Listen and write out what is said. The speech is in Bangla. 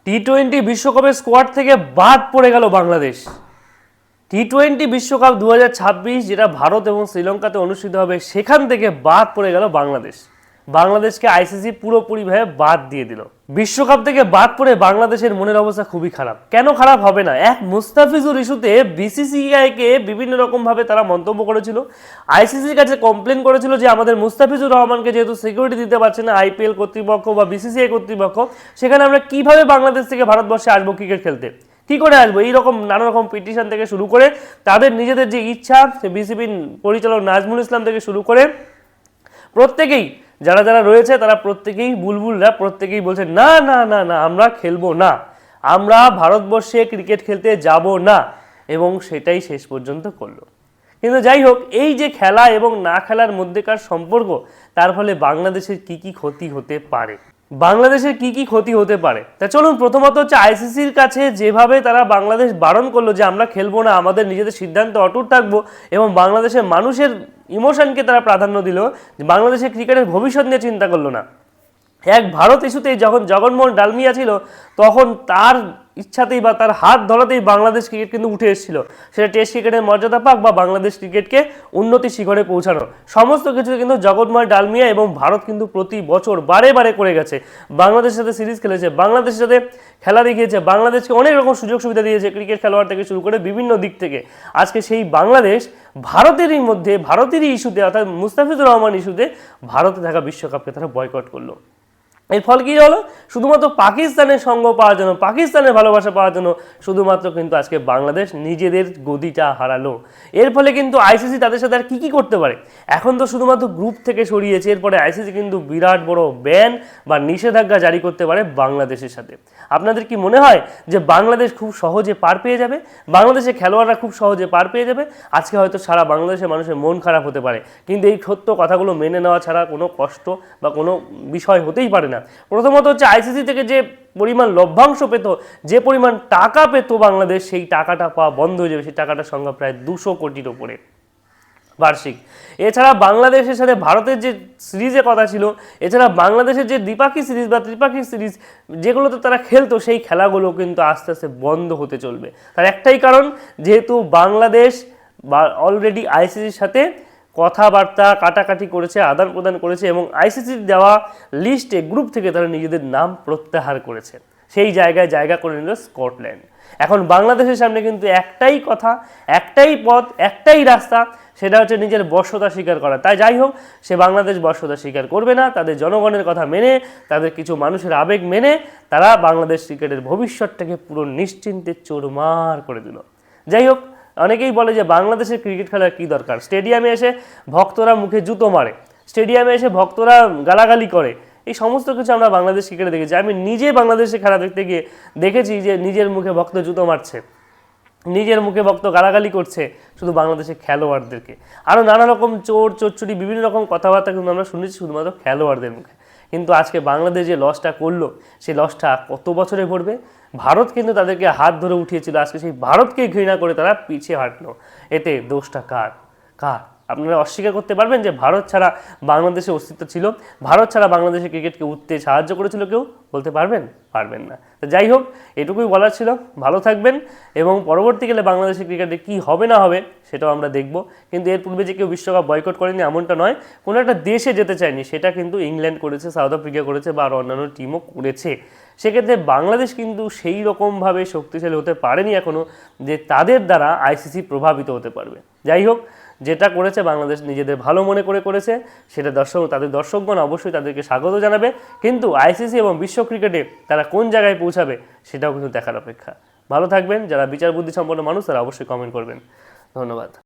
টি-20 বিশ্বকাপের স্কোয়াড থেকে বাদ পড়ে গেল বাংলাদেশ। টি-20 বিশ্বকাপ 2026 যেটা ভারত এবং শ্রীলঙ্কাতে অনুষ্ঠিত হবে, সেখান থেকে বাদ পড়ে গেল বাংলাদেশ। বাংলাদেশকে আইসিসি পুরোপুরিভাবে বাদ দিয়ে দিল। বিশ্বকাপ থেকে বাদ পড়ে বাংলাদেশের মনের অবস্থা খুবই খারাপ। কেন খারাপ হবে না? এক মুস্তাফিজুর ইস্যুতে বিসিসিআইকে বিভিন্ন রকমভাবে তারা মন্তব্য করেছিল, আইসিসির কাছে কমপ্লেন করেছিল যে আমাদের মুস্তাফিজুর রহমানকে যেহেতু সিকিউরিটি দিতে পারছে না আইপিএল কর্তৃপক্ষ বা বিসিসিআই কর্তৃপক্ষ, সেখানে আমরা কিভাবে বাংলাদেশ থেকে ভারতবর্ষে আসবো ক্রিকেট খেলতে, কী করে আসবো, এইরকম নানা রকম পিটিশন থেকে শুরু করে তাদের নিজেদের যে ইচ্ছা, বিসিবির পরিচালক নাজমুল ইসলাম থেকে শুরু করে প্রত্যেকেই যারা যারা রয়েছে তারা প্রত্যেকেই বুলবুলরা প্রত্যেকেই বলছে না না না না আমরা খেলবো না, আমরা ভারতবর্ষে ক্রিকেট খেলতে যাব না, এবং সেটাই শেষ পর্যন্ত করলো। কিন্তু যাই হোক, এই যে খেলা এবং না খেলার মধ্যেকার সম্পর্ক, তার ফলে বাংলাদেশের কি কি ক্ষতি হতে পারে, বাংলাদেশের কি কি ক্ষতি হতে পারে তা চলুন। প্রথমত হচ্ছে আইসিসির কাছে যেভাবে তারা বাংলাদেশ বারণ করলো যে আমরা খেলবো না, আমাদের নিজেদের সিদ্ধান্তে অটুট থাকবো, এবং বাংলাদেশের মানুষের ইমোশনকে তারা প্রাধান্য দিল, বাংলাদেশের ক্রিকেটের ভবিষ্যৎ নিয়ে চিন্তা করলো না। এক ভারত ইস্যুতেই যখন জগনমোহন ডালমিয়া ছিল, তখন তার ইচ্ছাতেই বা তার হাত ধরাতেই বাংলাদেশ ক্রিকেট কিন্তু উঠে এসেছিল, সেটা টেস্ট ক্রিকেটের মর্যাদা পাক বা বাংলাদেশ ক্রিকেটকে উন্নতি শিখরে পৌঁছানো, সমস্ত কিছু কিন্তু জগনমোহন ডালমিয়া এবং ভারত কিন্তু প্রতি বছর বারে বারে করে গেছে। বাংলাদেশের সাথে সিরিজ খেলেছে, বাংলাদেশের সাথে খেলা দেখিয়েছে, বাংলাদেশকে অনেক রকম সুযোগ সুবিধা দিয়েছে ক্রিকেট খেলোয়াড় থেকে শুরু করে বিভিন্ন দিক থেকে। আজকে সেই বাংলাদেশ ভারতেরই মধ্যে, ভারতেরই ইস্যুতে অর্থাৎ মুস্তাফিজুর রহমান ইস্যুতে ভারতে থাকা বিশ্বকাপকে তারা বয়কট করলো। এর ফল কী হলো? শুধুমাত্র পাকিস্তানের সঙ্গ পাওয়ার জন্য, পাকিস্তানের ভালোবাসা পাওয়ার জন্য শুধুমাত্র কিন্তু আজকে বাংলাদেশ নিজেদের গদিটা হারালো। এর ফলে কিন্তু আইসিসি তাদের সাথে আর কী করতে পারে? এখন তো শুধুমাত্র গ্রুপ থেকে সরিয়েছে, এরপরে আইসিসি কিন্তু বিরাট বড় ব্যান বা নিষেধাজ্ঞা জারি করতে পারে বাংলাদেশের সাথে। আপনাদের কি মনে হয় যে বাংলাদেশ খুব সহজে পার পেয়ে যাবে? বাংলাদেশের খেলোয়াড়রা খুব সহজে পার পেয়ে যাবে? আজকে হয়তো সারা বাংলাদেশের মানুষের মন খারাপ হতে পারে, কিন্তু এই সত্য কথাগুলো মেনে নেওয়া ছাড়া কোনো কষ্ট বা কোনো বিষয় হতেই পারে না। প্রথমত হচ্ছে আইসিসি থেকে যে পরিমাণ লভ্যাংশ পেত, যে পরিমাণ টাকা পেত বাংলাদেশ, সেই টাকাটা পাওয়া বন্ধ হয়ে যাবে। সেই টাকাটার সংখ্যা প্রায় 200 কোটির ওপরে বার্ষিক। এছাড়া বাংলাদেশের সাথে ভারতের যে সিরিজের কথা ছিল, এছাড়া বাংলাদেশের যে দ্বিপাক্ষিক সিরিজ বা ত্রিপাক্ষিক সিরিজ যেগুলোতে তারা খেলতো, সেই খেলাগুলো কিন্তু আস্তে আস্তে বন্ধ হতে চলবে। তার একটাই কারণ, যেহেতু বাংলাদেশ অলরেডি আইসিসির সাথে কথাবার্তা কাটাকাটি করেছে, আদান প্রদান করেছে, এবং আইসিসির দেওয়া লিস্টে গ্রুপ থেকে তারা নিজেদের নাম প্রত্যাহার করেছে। সেই জায়গায় জায়গা করে নিল স্কটল্যান্ড। এখন বাংলাদেশের সামনে কিন্তু একটাই কথা, একটাই পথ, একটাই রাস্তা, সেটা হচ্ছে নিজের বর্ষতা স্বীকার করা। তাই যাই হোক, সে বাংলাদেশ বর্ষতা স্বীকার করবে না। তাদের জনগণের কথা মেনে, তাদের কিছু মানুষের আবেগ মেনে তারা বাংলাদেশ ক্রিকেটের ভবিষ্যৎটাকে পুরো নিশ্চিন্তে চোরমার করে দিল। যাই হোক, অনেকেই বলে যে বাংলাদেশের ক্রিকেট খেলার কী দরকার, স্টেডিয়ামে এসে ভক্তরা মুখে জুতো মারে, স্টেডিয়ামে এসে ভক্তরা গালাগালি করে, এই সমস্ত কিছু আমরা বাংলাদেশ ক্রিকেটে দেখেছি। আমি নিজে বাংলাদেশে খেলা দেখতে গিয়ে দেখেছি যে নিজের মুখে ভক্ত জুতো মারছে, নিজের মুখে ভক্ত গালাগালি করছে শুধু বাংলাদেশের খেলোয়াড়দেরকে। আরও নানা রকম চোর চোরচুরি বিভিন্ন রকম কথাবার্তা কিন্তু আমরা শুনেছি শুধুমাত্র খেলোয়াড়দের মুখে। কিন্তু আজকে বাংলাদেশ যে লসটা করলো, সেই লসটা কত বছরে ভরবে? ভারত কিন্তু তাদেরকে হাত ধরে উঠিয়েছিল, আজকে সেই ভারতকে ঘৃণা করে তারা পিছিয়ে হাঁটলো। এতে দোষটা কার? আপনারা অস্বীকার করতে পারবেন যে ভারত ছাড়া বাংলাদেশের অস্তিত্ব ছিল? ভারত ছাড়া বাংলাদেশের ক্রিকেটকে উঠতে সাহায্য করেছিল কেউ? বলতে পারবেন? পারবেন না। তো যাই হোক, এটুকুই বলার ছিল। ভালো থাকবেন, এবং পরবর্তীকালে বাংলাদেশের ক্রিকেটে কী হবে না হবে সেটাও আমরা দেখব। কিন্তু এর পূর্বে যে কেউ বিশ্বকাপ বয়কট করেনি এমনটা নয়। কোনো একটা দেশে যেতে চায়নি, সেটা কিন্তু ইংল্যান্ড করেছে, সাউথ আফ্রিকা করেছে, বা আরও অন্যান্য টিমও করেছে। সেক্ষেত্রে বাংলাদেশ কিন্তু সেই রকমভাবে শক্তিশালী হতে পারেনি এখনও যে তাদের দ্বারা আইসিসি প্রভাবিত হতে পারবে। যাই হোক, যেটা করেছে বাংলাদেশ নিজেদের ভালো মনে করে করেছে, সেটা তাদের দর্শকগণ অবশ্যই তাদেরকে স্বাগত জানাবে। কিন্তু আইসিসি এবং বিশ্ব ক্রিকেটে তারা কোন জায়গায় পৌঁছাবে সেটাও কিন্তু দেখার অপেক্ষা। ভালো থাকবেন। যারা বিচার বুদ্ধি সম্পন্ন মানুষ তারা অবশ্যই কমেন্ট করবেন। ধন্যবাদ।